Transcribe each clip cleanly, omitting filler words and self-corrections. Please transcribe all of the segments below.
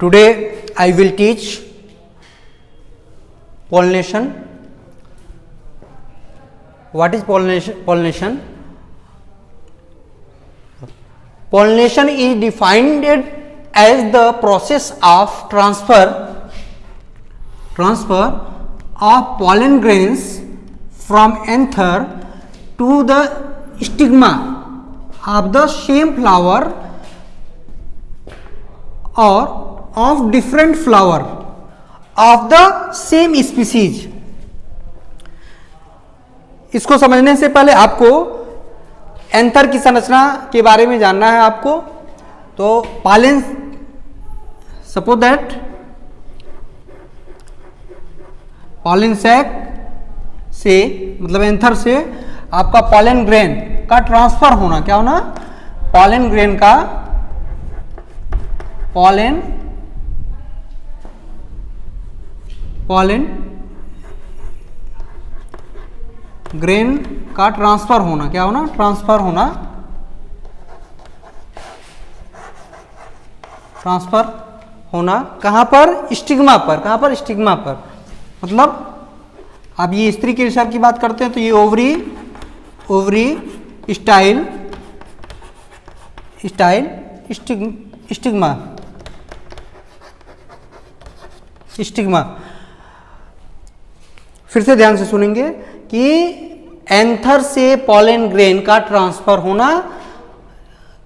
Today I will teach pollination. What is pollination? Pollination is defined as the process of transfer of pollen grains from anther to the stigma of the same flower or of different flower of the same species. इसको समझने से पहले आपको anther की संरचना के बारे में जानना है आपको. तो pollen, suppose that pollen sac से मतलब एंथर से आपका पॉलन ग्रेन का ट्रांसफर होना, क्या होना, पॉलन ग्रेन का पॉलन ग्रेन का ट्रांसफर होना, क्या होना, ट्रांसफर होना कहां पर, स्टिग्मा पर. कहां पर, स्टिग्मा पर. मतलब अब ये स्त्री के केसर की बात करते हैं तो ये ओवरी स्टाइल स्टिग्मा. फिर से ध्यान से सुनेंगे कि एंथर से पॉलन ग्रेन का ट्रांसफर होना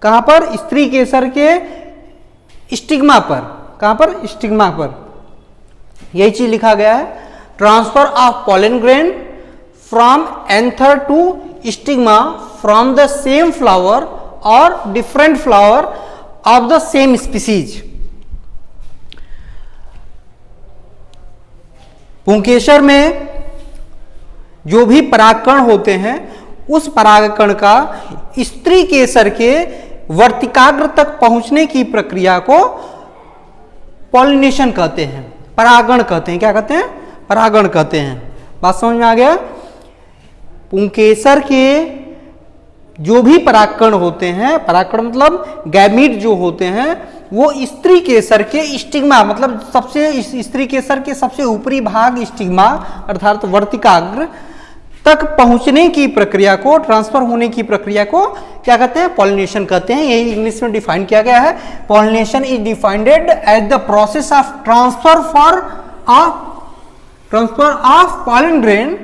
कहां पर, स्त्री केसर के स्टिग्मा पर. कहां पर, स्टिग्मा पर. यही चीज लिखा गया है, transfer of pollen grain from anther to stigma from the same flower और different flower of the same species. पुंकेसर में जो भी परागकण होते हैं उस परागकण का स्त्री केसर के वर्तिकाग्र तक पहुंचने की प्रक्रिया को पॉलिनेशन कहते हैं, परागण कहते हैं. क्या कहते हैं, परागण कहते हैं. बात समझ में आ गया. पुंकेसर के जो भी परागकण होते हैं, परागकण मतलब गैमीट जो होते हैं, वो स्त्री केसर के स्टिग्मा मतलब सबसे स्त्री केसर के सबसे ऊपरी भाग स्टिग्मा अर्थात वर्तिकाग्र तक पहुंचने की प्रक्रिया को, ट्रांसफर होने की प्रक्रिया को क्या कहते हैं, पॉलिनेशन कहते हैं. यही इंग्लिश में डिफाइन किया गया है. Pollination is defined as the process of transfer of pollen grain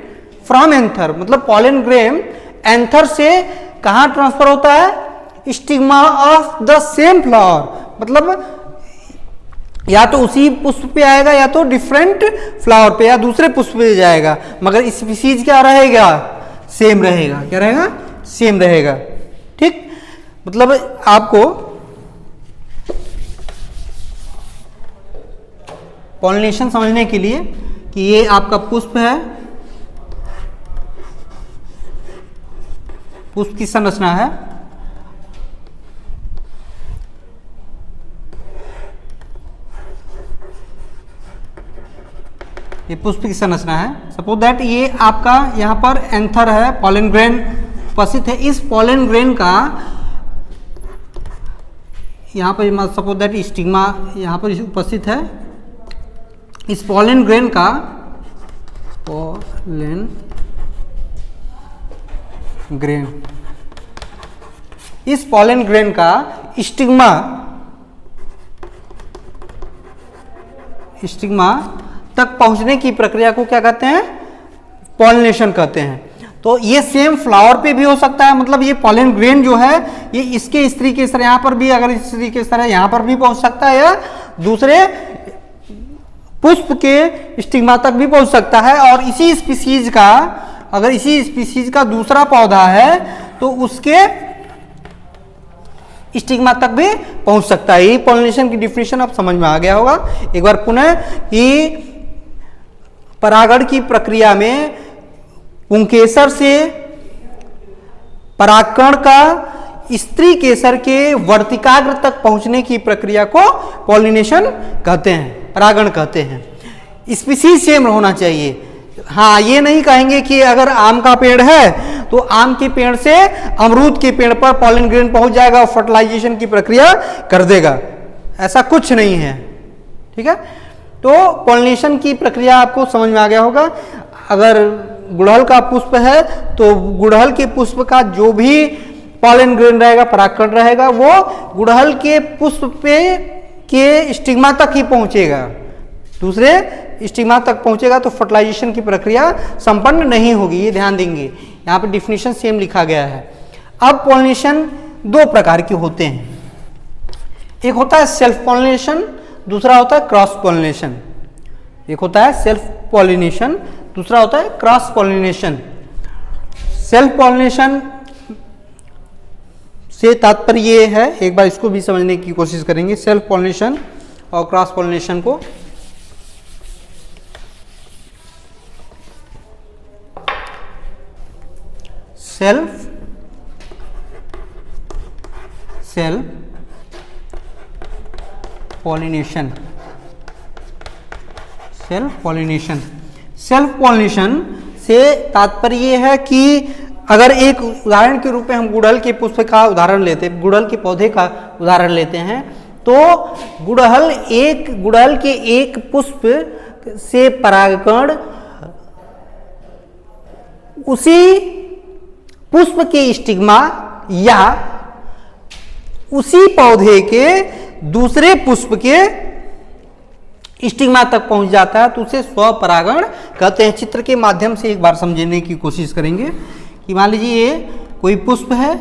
from anther. मतलब पॉलन ग्रेन एंथर से कहां ट्रांसफर होता है, stigma of the same flower. मतलब या तो उसी पुष्प पे आएगा या तो डिफरेंट फ्लावर पे या दूसरे पुष्प पे जाएगा, मगर स्पीसीज क्या रहेगा, सेम रहेगा. क्या रहेगा, सेम रहेगा. ठीक. मतलब आपको पॉलिनेशन समझने के लिए कि ये आपका पुष्प है, पुष्प की संरचना है. ये पुष्प की संरचना है. सपोज दैट ये आपका यहाँ पर एंथर है, पॉलन ग्रेन उपस्थित है. इस पॉलन ग्रेन का यहाँ पर सपोज दैट स्टिग्मा यहाँ पर उपस्थित है. इस पॉलन ग्रेन का इस पॉलन ग्रेन का स्टिग्मा तक पहुंचने की प्रक्रिया को क्या कहते हैं, पॉलिनेशन कहते हैं. तो ये सेम फ्लावर पे भी हो सकता है. मतलब ये पॉलन ग्रेन जो है ये इसके स्त्री केसर यहाँ पर भी, अगर स्त्री केसर है यहाँ पर भी पहुंच सकता है, या दूसरे पुष्प के स्टिग्मा तक भी पहुंच सकता है. और इसी स्पीसीज का, अगर इसी स्पीसीज का दूसरा पौधा है तो उसके स्टिग्मा तक भी पहुंच सकता है. यही पॉलिनेशन की डिफिनेशन अब समझ में आ गया होगा. एक बार पुनः कि परागण की प्रक्रिया में पुंकेसर से परागकण का स्त्री केसर के वर्तिकाग्र तक पहुंचने की प्रक्रिया को पॉलिनेशन कहते हैं, परागण कहते हैं. स्पीसीज सेम होना चाहिए. हाँ, ये नहीं कहेंगे कि अगर आम का पेड़ है तो आम के पेड़ से अमरूद के पेड़ पर पॉलन ग्रेन पहुंच जाएगा और फर्टिलाइजेशन की प्रक्रिया कर देगा, ऐसा कुछ नहीं है. ठीक है, तो पॉलिनेशन की प्रक्रिया आपको समझ में आ गया होगा। अगर गुड़हल का पुष्प है तो गुड़हल के पुष्प का जो भी पॉलन ग्रेन रहेगा, परागकण रहेगा, वो गुड़हल के पुष्प पे के स्टिग्मा तक ही पहुंचेगा, दूसरे स्टिग्मा तक पहुंचेगा तो फर्टिलाइजेशन की प्रक्रिया संपन्न नहीं होगी, ये ध्यान देंगे। यहाँ पे डिफिनीशन सेम लिखा गया है। अब पॉलिनेशन दो प्रकार के होते हैं, एक होता है सेल्फ पॉलिनेशन, दूसरा होता है क्रॉस पॉलिनेशन। एक होता है सेल्फ पॉलिनेशन, दूसरा होता है क्रॉस पॉलिनेशन। सेल्फ पॉलिनेशन से तात्पर्य ये है, एक बार इसको भी समझने की कोशिश करेंगे, सेल्फ पॉलिनेशन और क्रॉस पॉलिनेशन को। Self pollination, self pollination. Self pollination से तात्पर्य ये है कि अगर एक उदाहरण के रूप में हम गुड़हल के पुष्प का उदाहरण लेते हैं, गुड़हल के पौधे का उदाहरण लेते हैं, तो गुड़हल के एक पुष्प से परागकण उसी पुष्प के स्टिग्मा या उसी पौधे के दूसरे पुष्प के स्टिग्मा तक पहुंच जाता है, तो उसे स्वपरागण कहते हैं। चित्र के माध्यम से एक बार समझने की कोशिश करेंगे कि मान लीजिए ये कोई पुष्प है,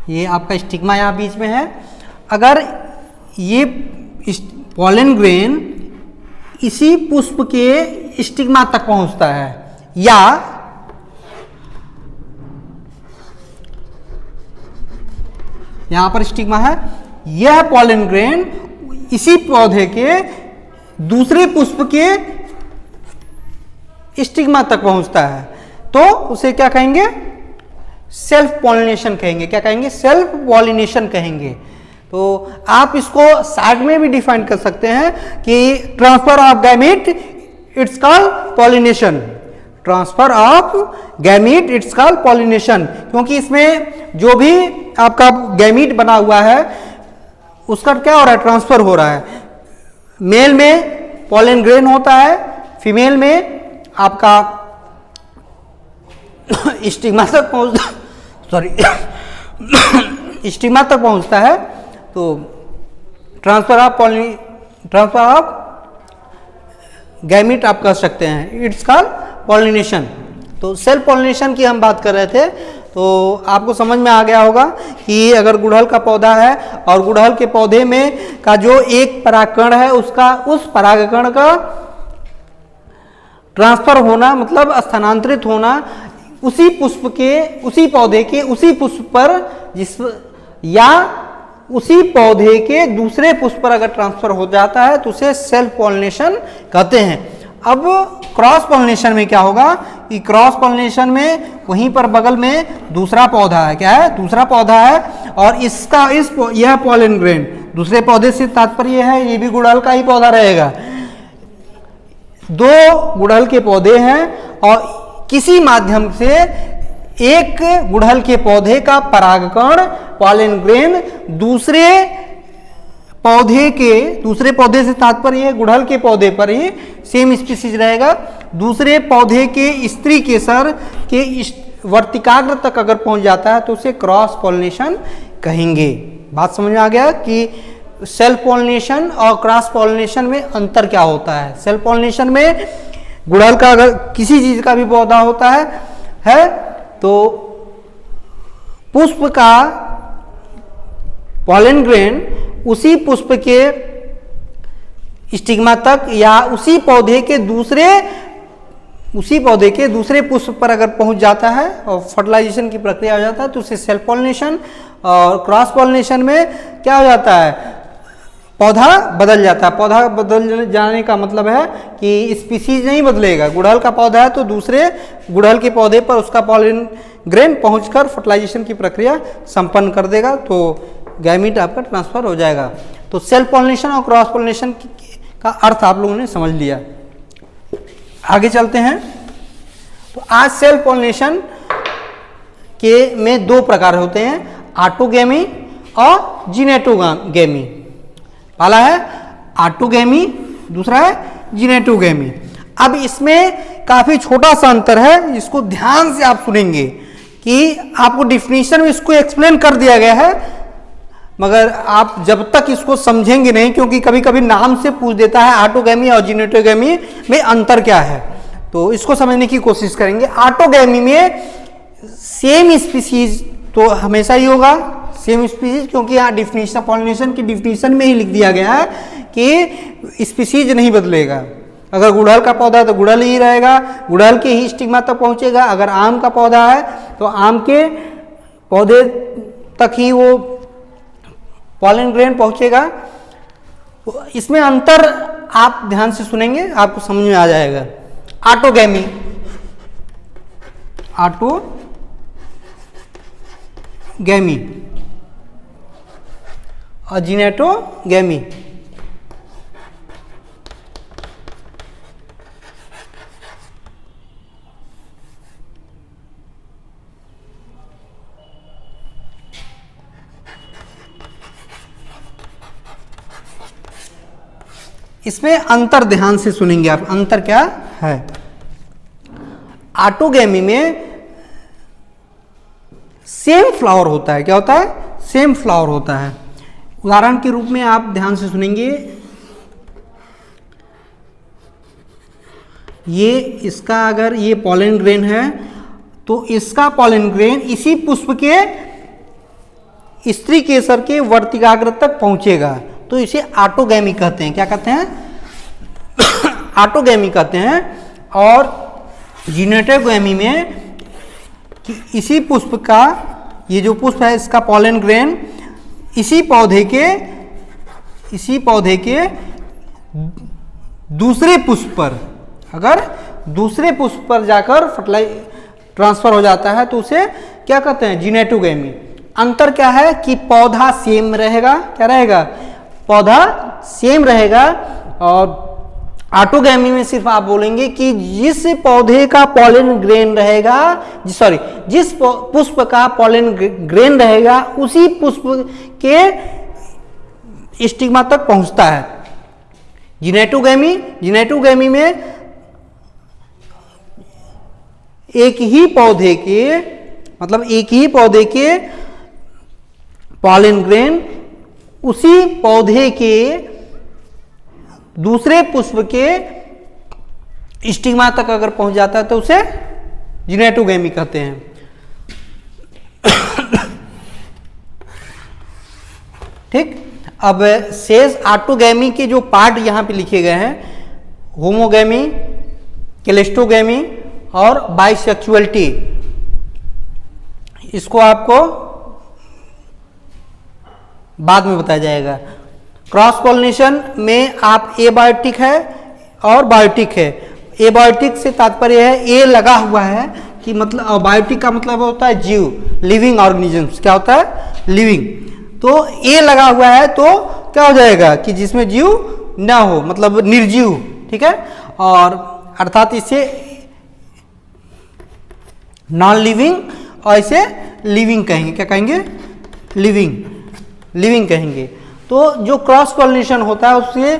ये आपका स्टिग्मा यहाँ बीच में है। अगर ये पॉलन ग्रेन इसी पुष्प के स्टिग्मा तक पहुंचता है या यहां पर स्टिग्मा है, यह पॉलन ग्रेन इसी पौधे के दूसरे पुष्प के स्टिग्मा तक पहुंचता है, तो उसे क्या कहेंगे? सेल्फ पॉलिनेशन कहेंगे। क्या कहेंगे? सेल्फ पॉलिनेशन कहेंगे। तो आप इसको साइड में भी डिफाइन कर सकते हैं कि transfer of gamete it's called pollination. Transfer of gamete it's called pollination, क्योंकि इसमें जो भी आपका गैमीट बना हुआ है उसका क्या हो रहा है? ट्रांसफर हो रहा है। मेल में पॉलन ग्रेन होता है, फीमेल में आपका स्टिग्मा तक स्टिग्मा तक पहुंचता है। तो ट्रांसफर ऑफ गैमीट आप कह सकते हैं, इट्स कॉल्ड पॉलिनेशन। तो सेल्फ पॉलिनेशन की हम बात कर रहे थे, तो आपको समझ में आ गया होगा कि अगर गुड़हल का पौधा है और गुड़हल के पौधे में का जो एक परागकण है उसका उस परागकण का ट्रांसफर होना मतलब स्थानांतरित होना उसी पुष्प के उसी पौधे के उसी पुष्प पर या उसी पौधे के दूसरे पुष्प पर अगर ट्रांसफर हो जाता है तो उसे सेल्फ पॉलिनेशन कहते हैं। अब क्रॉस पॉलिनेशन में क्या होगा कि क्रॉस पॉलिनेशन में वहीं पर बगल में दूसरा पौधा है। क्या है? दूसरा पौधा है और यह पॉलन ग्रेन दूसरे पौधे से तात्पर्य है ये भी गुड़हल का ही पौधा रहेगा। दो गुड़हल के पौधे हैं और किसी माध्यम से एक गुड़हल के पौधे का परागकण पॉलन ग्रेन दूसरे पौधे से तात्पर्य है गुड़हल के पौधे पर ही सेम स्पीसीज रहेगा, दूसरे पौधे के स्त्री केसर के वर्तिकाग्र तक अगर पहुंच जाता है तो उसे क्रॉस पॉलिनेशन कहेंगे। बात समझ में आ गया कि सेल्फ पॉलिनेशन और क्रॉस पॉलिनेशन में अंतर क्या होता है। सेल्फ पॉलिनेशन में गुड़हल का अगर किसी चीज का भी पौधा होता है तो पुष्प का पॉलन ग्रेन उसी पुष्प के स्टिग्मा तक या उसी पौधे के दूसरे पुष्प पर अगर पहुंच जाता है और फर्टिलाइजेशन की प्रक्रिया हो जाता है तो उसे सेल्फ पॉलिनेशन। और क्रॉस पॉलिनेशन में क्या हो जाता है? पौधा बदल जाता है। पौधा बदल जाने का मतलब है कि स्पीसीज नहीं बदलेगा। गुड़हल का पौधा है तो दूसरे गुड़हल के पौधे पर उसका पॉलन ग्रेन पहुंचकर फर्टिलाइजेशन की प्रक्रिया संपन्न कर देगा, तो गैमीट आपका ट्रांसफर हो जाएगा। तो सेल्फ पॉलिनेशन और क्रॉस पॉलिनेशन का अर्थ आप लोगों ने समझ लिया। आगे चलते हैं। तो आज सेल्फ पॉलिनेशन के में दो प्रकार होते हैं, ऑटोगैमी और जिनेटोगैमी। पहला है ऑटोगैमी, दूसरा है जिनेटोगैमी। अब इसमें काफी छोटा सा अंतर है, इसको ध्यान से आप सुनेंगे कि आपको डिफिनीशन में इसको एक्सप्लेन कर दिया गया है, मगर आप जब तक इसको समझेंगे नहीं, क्योंकि कभी कभी नाम से पूछ देता है ऑटोगैमी और जिनेटोगैमी में अंतर क्या है, तो इसको समझने की कोशिश करेंगे। ऑटोगैमी में सेम स्पीसीज तो हमेशा ही होगा, सेम स्पीसीज, क्योंकि यहाँ डिफिनीशन पॉलिनेशन की डिफिनीशन में ही लिख दिया गया है कि स्पीसीज नहीं बदलेगा। अगर गुड़हल का पौधा है तो गुड़हल ही रहेगा, गुड़हल के ही स्टिग्मा तक पहुंचेगा। अगर आम का पौधा है तो आम के पौधे तक ही वो पॉलन ग्रेन पहुंचेगा। इसमें अंतर आप ध्यान से सुनेंगे, आपको समझ में आ जाएगा। ऑटोगैमी, ऑटोगैमी और जिनेटोगैमी। इसमें अंतर ध्यान से सुनेंगे आप, अंतर क्या है। ऑटोगैमी में सेम फ्लावर होता है। क्या होता है? सेम फ्लावर होता है। उदाहरण के रूप में आप ध्यान से सुनेंगे, ये इसका अगर ये पॉलन ग्रेन है तो इसका पॉलन ग्रेन इसी पुष्प के स्त्री केसर के वर्तिकाग्र तक पहुंचेगा, तो इसे ऑटोगैमी कहते हैं। क्या कहते हैं? ऑटोगैमी कहते हैं। और जिनेटोगैमी में कि इसी पुष्प का, ये जो पुष्प है इसका पॉलन ग्रेन इसी पौधे के दूसरे पुष्प पर, अगर दूसरे पुष्प पर जाकर ट्रांसफर हो जाता है तो उसे क्या कहते हैं? जिनेटोगैमी। अंतर क्या है कि पौधा सेम रहेगा। क्या रहेगा? पौधा सेम रहेगा। और ऑटोगैमी में सिर्फ आप बोलेंगे कि जिस पौधे का पॉलन ग्रेन रहेगा, जिस पुष्प का पॉलन ग्रेन रहेगा उसी पुष्प के स्टिग्मा तक पहुंचता है। जिनेटोगैमी में एक ही पौधे के पॉलन ग्रेन उसी पौधे के दूसरे पुष्प के स्टिग्मा तक अगर पहुंच जाता है तो उसे जिनेटोगैमी कहते हैं। ठीक। अब शेष ऑटोगैमी के जो पार्ट यहां पे लिखे गए हैं, होमोगैमी, क्लेस्टोगैमी और बाइसेक्सुअलिटी, इसको आपको बाद में बताया जाएगा। क्रॉस पॉलिनेशन में आप एबायोटिक है और बायोटिक है। एबायोटिक से तात्पर्य है ए लगा हुआ है कि मतलब, बायोटिक का मतलब होता है जीव, लिविंग ऑर्गेनिजम्स। क्या होता है? लिविंग। तो ए लगा हुआ है तो क्या हो जाएगा कि जिसमें जीव ना हो, मतलब निर्जीव। ठीक है। और अर्थात इसे नॉन लिविंग और इसे लिविंग कहेंगे। क्या कहेंगे? लिविंग कहेंगे। तो जो क्रॉस पॉलिनेशन होता है उससे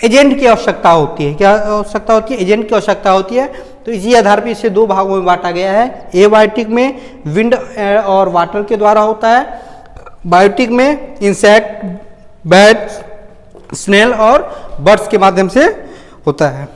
एजेंट की आवश्यकता होती है। क्या आवश्यकता होती है? एजेंट की आवश्यकता होती है। तो इसी आधार पर इसे दो भागों में बांटा गया है। एबायोटिक में विंड और वाटर के द्वारा होता है, बायोटिक में इंसेक्ट, बैट, स्नेल और बर्ड्स के माध्यम से होता है।